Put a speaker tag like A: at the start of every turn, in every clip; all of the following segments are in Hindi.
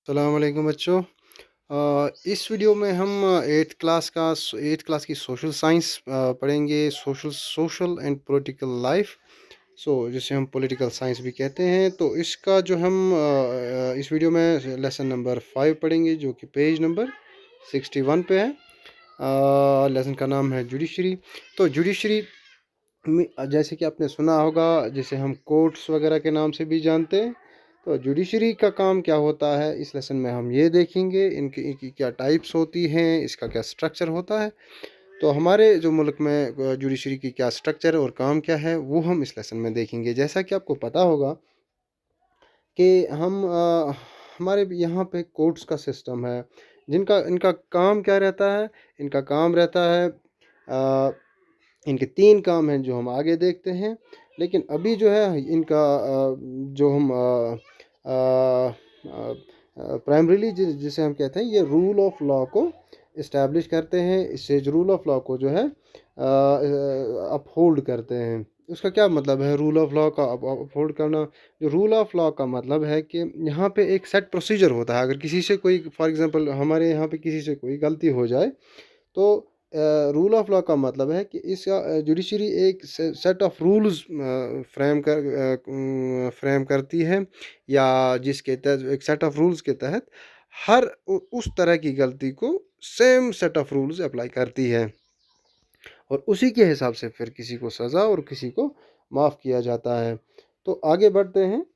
A: अस्सलाम वालेकुम बच्चों। इस वीडियो में हम 8th क्लास की सोशल साइंस पढ़ेंगे। Social social and political life, जिसे हम पॉलिटिकल साइंस भी कहते हैं। तो इसका जो हम इस वीडियो में लेसन नंबर 5 पढ़ेंगे, जो कि पेज नंबर 61 पे है। लेसन का नाम है जुडिशरी। तो जुडिशरी जैसे कि आपने सुना होगा, जिसे हम कोर्ट्स वगैरह के नाम से भी जानते हैं। तो जुडिशरी का काम क्या होता है, इस लेसन में हम ये देखेंगे। इनकी क्या टाइप्स होती हैं, इसका क्या स्ट्रक्चर होता है। तो हमारे जो मुल्क में जुडिशरी की क्या स्ट्रक्चर और काम क्या है, वो हम इस लेसन में देखेंगे। जैसा कि आपको पता होगा कि हमारे यहाँ पे कोर्ट्स का सिस्टम है, जिनका इनका काम क्या रहता है। इनका काम रहता है, इनके 3 काम हैं जो हम आगे देखते हैं। लेकिन अभी जो है इनका जो हम प्राइमरीली जिसे हम कहते हैं, ये रूल ऑफ लॉ को इस्टेब्लिश करते हैं। इससे रूल ऑफ लॉ को जो है अपहोल्ड करते हैं। उसका क्या मतलब है रूल ऑफ लॉ का अपहोल्ड करना? जो रूल ऑफ लॉ का मतलब है कि यहाँ पे एक सेट प्रोसीजर होता है। अगर किसी से कोई, फॉर एग्जांपल हमारे यहाँ पे किसी से कोई गलती हो जाए, तो रूल ऑफ लॉ का मतलब है कि इसका जुडिशरी एक सेट ऑफ रूल्स फ्रेम करती है, या जिसके तहत एक सेट ऑफ रूल्स के तहत हर उस तरह की गलती को same set of rules apply करती है, और उसी के हिसाब से फिर किसी को सज़ा और किसी को माफ़ किया जाता है। तो आगे बढ़ते हैं।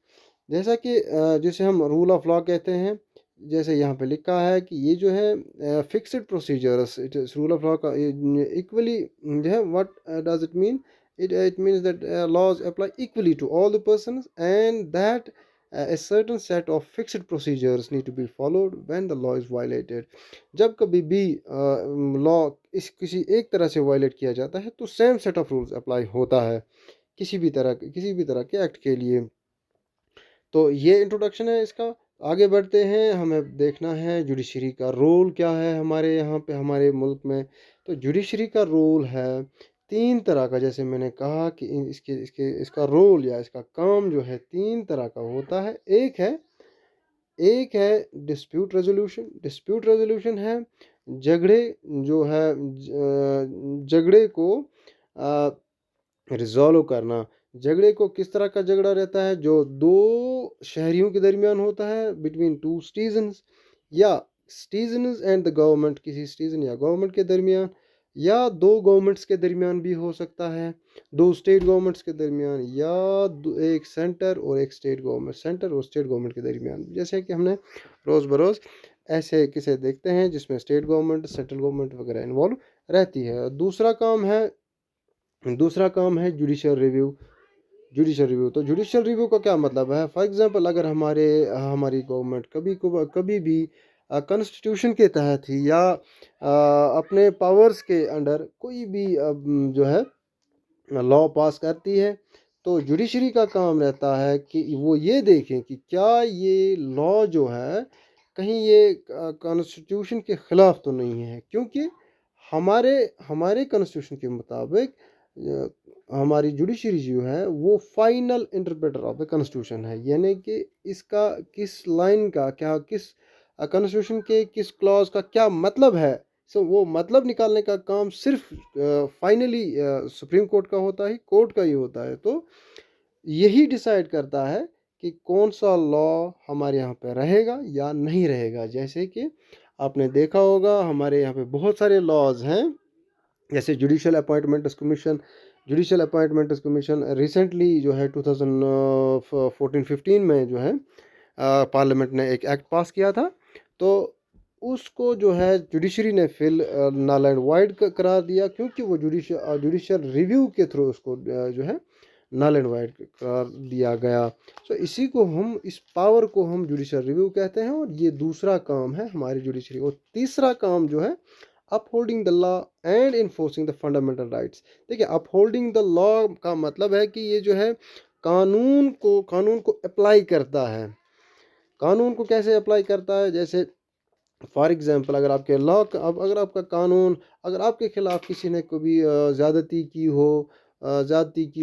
A: जैसा कि जिसे हम रूल ऑफ लॉ कहते हैं, जैसे यहाँ पे लिखा है कि ये जो है fixed procedures, it is rule of law का इक्वली जो है। What does it mean? It means that laws apply equally to all the persons, and that a certain set of fixed procedures need to be followed when the law is violated। जब कभी भी लॉ इस किसी एक तरह से वायलेट किया जाता है, तो same set of rules apply होता है किसी भी तरह के एक्ट के लिए। तो ये इंट्रोडक्शन है इसका। आगे बढ़ते हैं। हमें देखना है जुडिशरी का रोल क्या है हमारे यहाँ पे, हमारे मुल्क में। तो जुडिशरी का रोल है 3 तरह का। जैसे मैंने कहा कि इसका रोल या इसका काम जो है 3 तरह का होता है। एक है डिस्प्यूट रेजोल्यूशन है झगड़े, जो है झगड़े को रिजॉल्व करना। झगड़े को किस तरह का झगड़ा रहता है? जो दो शहरियों के दरमियान होता है, बिटवीन टू सिटीजन्स, या सिटीजन्स एंड द गवर्नमेंट, किसी सिटीजन या गवर्नमेंट के दरमियान, या दो गवर्नमेंट्स के दरमियान भी हो सकता है, दो स्टेट गवर्नमेंट्स के दरमियान, या एक सेंटर और एक स्टेट गवर्नमेंट, सेंटर और स्टेट गवर्नमेंट के दरमियान। जैसे कि हमने रोज़ बरोज़ ऐसे किसे देखते हैं जिसमें स्टेट गवर्नमेंट, सेंट्रल गवर्नमेंट वगैरह इन्वॉल्व रहती है। दूसरा काम है जुडिशल रिव्यू। तो जुडिशल रिव्यू का क्या मतलब है? फॉर एग्जांपल, अगर हमारी गवर्नमेंट कभी भी कॉन्स्टिट्यूशन के तहत ही, या अपने पावर्स के अंडर कोई भी जो है लॉ पास करती है, तो जुडिशरी का काम रहता है कि वो ये देखें कि क्या ये लॉ जो है कहीं ये कॉन्स्टिट्यूशन के ख़िलाफ़ तो नहीं है। क्योंकि हमारे हमारे कॉन्स्टिट्यूशन के मुताबिक हमारी जुडिशरी जो है वो final interpreter of the constitution है। यानी कि इसका किस लाइन का क्या, किस कॉन्स्टिट्यूशन के किस क्लॉज का क्या मतलब है, वो मतलब निकालने का काम सिर्फ फाइनली सुप्रीम कोर्ट का होता है, कोर्ट का ही होता है। तो यही डिसाइड करता है कि कौन सा लॉ हमारे यहाँ पे रहेगा या नहीं रहेगा। जैसे कि आपने देखा होगा, हमारे यहाँ पे बहुत सारे लॉज हैं, जैसे जुडिशल अपॉइंटमेंट्स कमीशन रिसेंटली जो है 2014-15 में जो है पार्लियामेंट ने एक एक्ट पास किया था। तो उसको जो है जुडिशरी ने फिर नल एंड वाइड करार दिया, क्योंकि वो जुडिशल रिव्यू के थ्रू उसको जो है नल एंड वाइड करार दिया गया। तो इस पावर को हम जुडिशल रिव्यू कहते हैं, और ये दूसरा काम है हमारी जुडिशरी। और तीसरा काम जो है upholding the law and enforcing the fundamental rights. देखिए, अपहोल्डिंग द लॉ का मतलब है कि ये जो है कानून को अप्लाई करता है। कानून को कैसे अप्लाई करता है? जैसे फॉर एग्जांपल, अगर आपका कानून, अगर आपके खिलाफ किसी ने कभी ज़्यादती की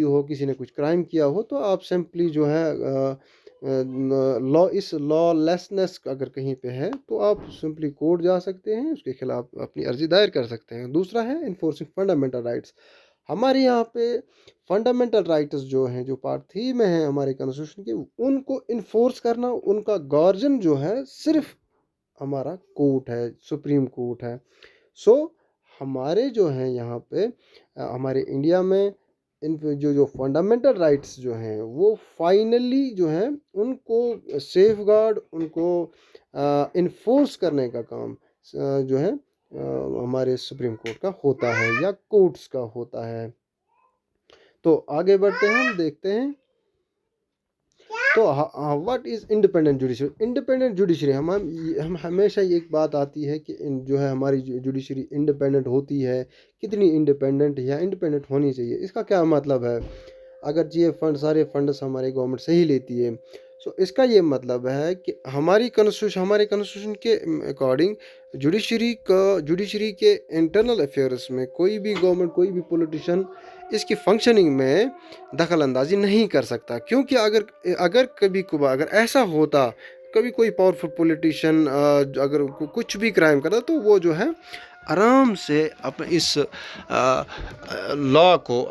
A: हो, किसी ने कुछ क्राइम किया हो, तो आप सिंपली जो है लॉ इस लॉलेसनेस अगर कहीं पे है तो आप सिंपली कोर्ट जा सकते हैं, उसके खिलाफ अपनी अर्जी दायर कर सकते हैं। दूसरा है इन्फोर्सिंग फंडामेंटल राइट्स। हमारे यहाँ पे फंडामेंटल राइट्स जो हैं, जो पार्ट 3 में हैं हमारे कॉन्स्टिट्यूशन के, उनको इन्फोर्स करना, उनका गार्जियन जो है सिर्फ हमारा कोर्ट है, सुप्रीम कोर्ट है। सो हमारे जो हैं यहाँ पे हमारे इंडिया में इन जो जो फंडामेंटल राइट्स जो हैं वो फाइनली जो है उनको सेफ गार्ड, उनको इन्फोर्स करने का काम जो है हमारे सुप्रीम कोर्ट का होता है या कोर्ट्स का होता है। तो आगे बढ़ते हैं, हम देखते हैं तो what is independent judiciary. Independent judiciary हम हमेशा एक बात आती है कि जो है हमारी जुडिशरी इंडिपेंडेंट होती है, कितनी इंडिपेंडेंट या इंडिपेंडेंट होनी चाहिए, इसका क्या मतलब है। अगर ये सारे फंड्स हमारी गवर्नमेंट से ही लेती है, सो इसका ये मतलब है कि हमारे कॉन्स्टिट्यूशन के अकॉर्डिंग जुडिशरी के इंटरनल अफेयर्स में कोई भी गवर्नमेंट, कोई भी पॉलिटिशियन इसकी फंक्शनिंग में दखल अंदाजी नहीं कर सकता। क्योंकि अगर कभी कभार अगर ऐसा होता, कभी कोई पावरफुल पॉलिटिशियन अगर कुछ भी क्राइम करता, तो वो जो है आराम से अपने इस लॉ को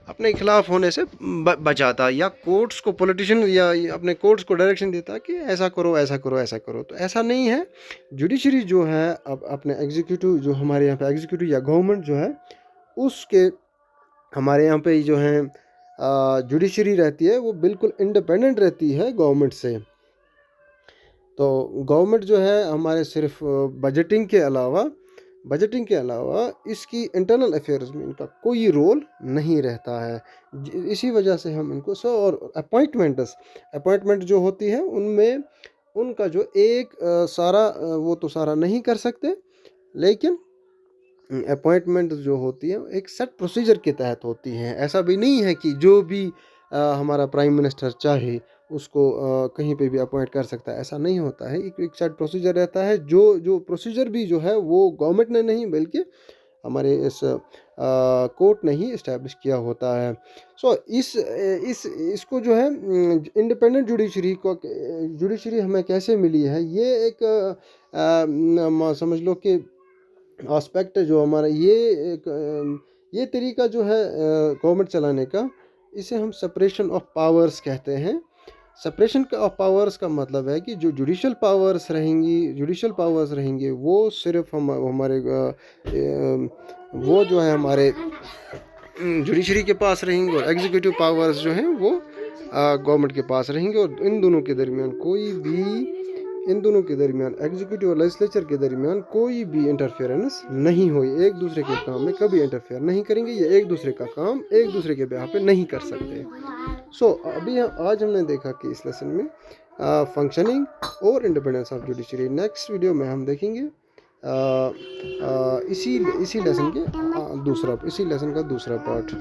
A: अपने खिलाफ होने से बचाता, या कोर्ट्स को पॉलिटिशियन या अपने कोर्ट्स को डायरेक्शन देता कि ऐसा करो ऐसा करो ऐसा करो। तो ऐसा नहीं है। जुडिशरी जो है अब अपने एग्जीक्यूटिव, जो हमारे यहाँ पे एग्जीक्यूटिव या गवर्नमेंट जो है उसके, हमारे यहाँ पे जो है जुडिशरी रहती है वो बिल्कुल इंडिपेंडेंट रहती है गवर्नमेंट से। तो गवर्नमेंट जो है हमारे सिर्फ बजटिंग के अलावा इसकी इंटरनल अफेयर्स में इनका कोई रोल नहीं रहता है। इसी वजह से हम इनको और अपॉइंटमेंट जो होती है उनमें उनका जो एक सारा वो तो सारा नहीं कर सकते, लेकिन अपॉइंटमेंट जो होती है एक सेट प्रोसीजर के तहत होती हैं। ऐसा भी नहीं है कि जो भी हमारा प्राइम मिनिस्टर चाहे उसको कहीं पे भी अपॉइंट कर सकता है, ऐसा नहीं होता है। एक सेट प्रोसीजर रहता है, जो प्रोसीजर भी जो है वो गवर्नमेंट ने नहीं बल्कि हमारे इस कोर्ट ने ही इस्टेब्लिश किया होता है। सो इसको जो है इंडिपेंडेंट जुडिशरी हमें कैसे मिली है, ये एक समझ लो कि एस्पेक्ट है जो हमारा ये तरीका जो है गवर्नमेंट चलाने का, इसे हम सेपरेशन ऑफ पावर्स कहते हैं। सेपरेशन ऑफ पावर्स का मतलब है कि जो जुडिशल पावर्स रहेंगे वो सिर्फ हमारे वो जो है हमारे जुडिशरी के पास रहेंगे, और एग्जीक्यूटिव पावर्स जो हैं वो गवर्नमेंट के पास रहेंगे। और इन दोनों के दरमियान एग्जीक्यूटिव और लेजिस्लेचर के दरमियान कोई भी इंटरफेरेंस नहीं हुई। एक दूसरे के काम में कभी इंटरफेयर नहीं करेंगे, या एक दूसरे का काम एक दूसरे के बिहाफ पे नहीं कर सकते। अभी आज हमने देखा कि इस लेसन में फंक्शनिंग और independence of judiciary. Next video में हम देखेंगे इसी लेसन का दूसरा पार्ट।